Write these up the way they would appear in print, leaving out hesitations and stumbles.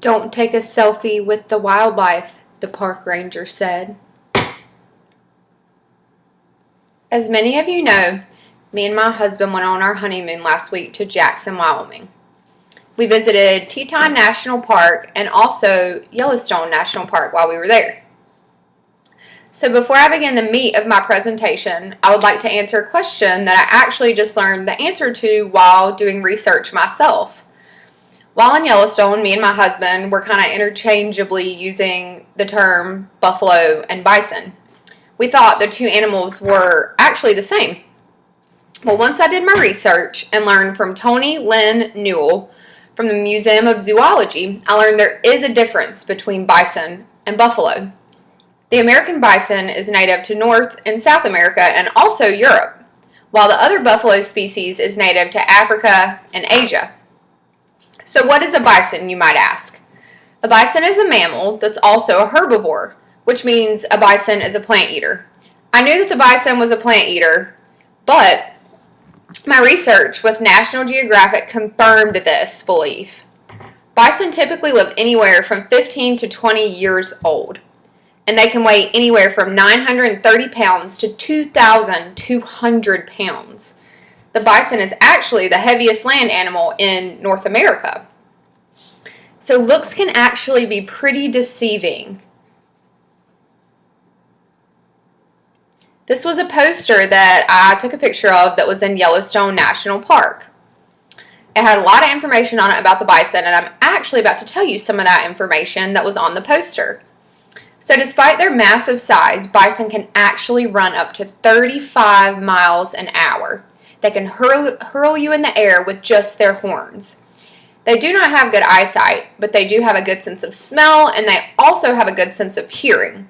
Don't take a selfie with the wildlife, the park ranger said. As many of you know, me and my husband went on our honeymoon last week to Jackson, Wyoming. We visited Teton National Park and also Yellowstone National Park while we were there. So before I begin the meat of my presentation, I would like to answer a question that I actually just learned the answer to while doing research myself. While in Yellowstone, me and my husband were kind of interchangeably using the term buffalo and bison. We thought the two animals were actually the same. Well, once I did my research and learned from Tony Lynn Newell from the Museum of Zoology, I learned there is a difference between bison and buffalo. The American bison is native to North and South America and also Europe, while the other buffalo species is native to Africa and Asia. So what is a bison, you might ask? A bison is a mammal that's also a herbivore, which means a bison is a plant eater. I knew that the bison was a plant eater, but my research with National Geographic confirmed this belief. Bison typically live anywhere from 15 to 20 years old, and they can weigh anywhere from 930 pounds to 2,200 pounds. The bison is actually the heaviest land animal in North America. So looks can actually be pretty deceiving. This was a poster that I took a picture of that was in Yellowstone National Park. It had a lot of information on it about the bison, and I'm actually about to tell you some of that information that was on the poster. So despite their massive size, bison can actually run up to 35 miles an hour. They can hurl you in the air with just their horns. They do not have good eyesight, but they do have a good sense of smell, and they also have a good sense of hearing.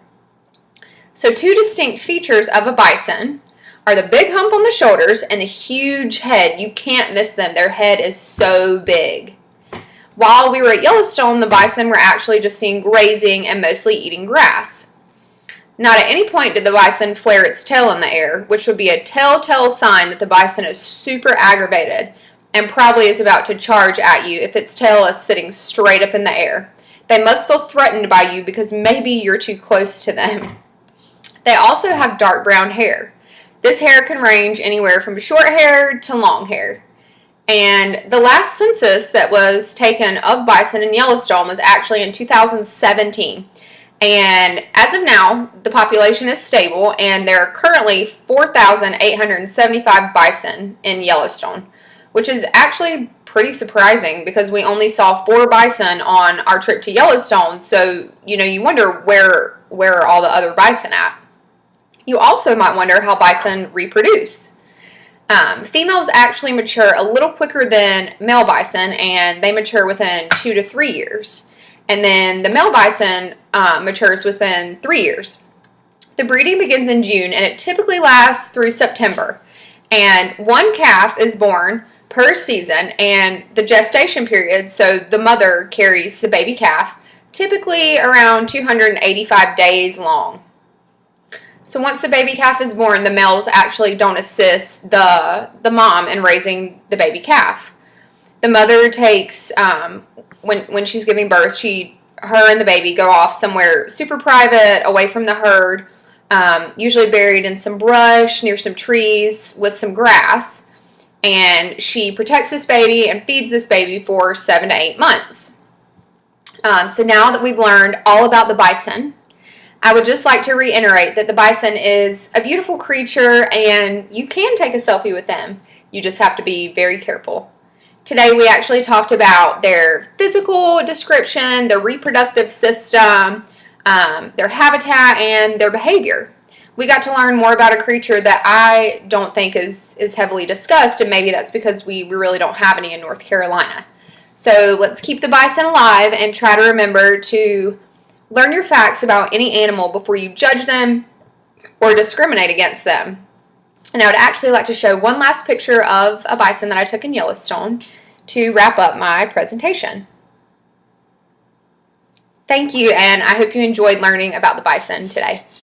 So two distinct features of a bison are the big hump on the shoulders and the huge head. You can't miss them. Their head is so big. While we were at Yellowstone, the bison were actually just seen grazing and mostly eating grass. Not at any point did the bison flare its tail in the air, which would be a telltale sign that the bison is super aggravated and probably is about to charge at you if its tail is sitting straight up in the air. They must feel threatened by you because maybe you're too close to them. They also have dark brown hair. This hair can range anywhere from short hair to long hair. And the last census that was taken of bison in Yellowstone was actually in 2017. And as of now, the population is stable, and there are currently 4,875 bison in Yellowstone, which is actually pretty surprising because we only saw 4 bison on our trip to Yellowstone. So, you wonder where are all the other bison at? You also might wonder how bison reproduce. Females actually mature a little quicker than male bison, and they mature within 2 to 3 years. And then the male bison matures within 3 years. The breeding begins in June, and it typically lasts through September. And 1 calf is born per season, and the gestation period, so the mother carries the baby calf, typically around 285 days long. So once the baby calf is born, the males actually don't assist the mom in raising the baby calf. The mother takes, when she's giving birth, her and the baby go off somewhere super private, away from the herd, usually buried in some brush, near some trees, with some grass. And she protects this baby and feeds this baby for 7 to 8 months. So now that we've learned all about the bison, I would just like to reiterate that the bison is a beautiful creature and you can take a selfie with them. You just have to be very careful. Today we actually talked about their physical description, their reproductive system, their habitat, and their behavior. We got to learn more about a creature that I don't think is heavily discussed, and maybe that's because we really don't have any in North Carolina. So let's keep the bison alive and try to remember to learn your facts about any animal before you judge them or discriminate against them. And I would actually like to show one last picture of a bison that I took in Yellowstone to wrap up my presentation. Thank you, and I hope you enjoyed learning about the bison today.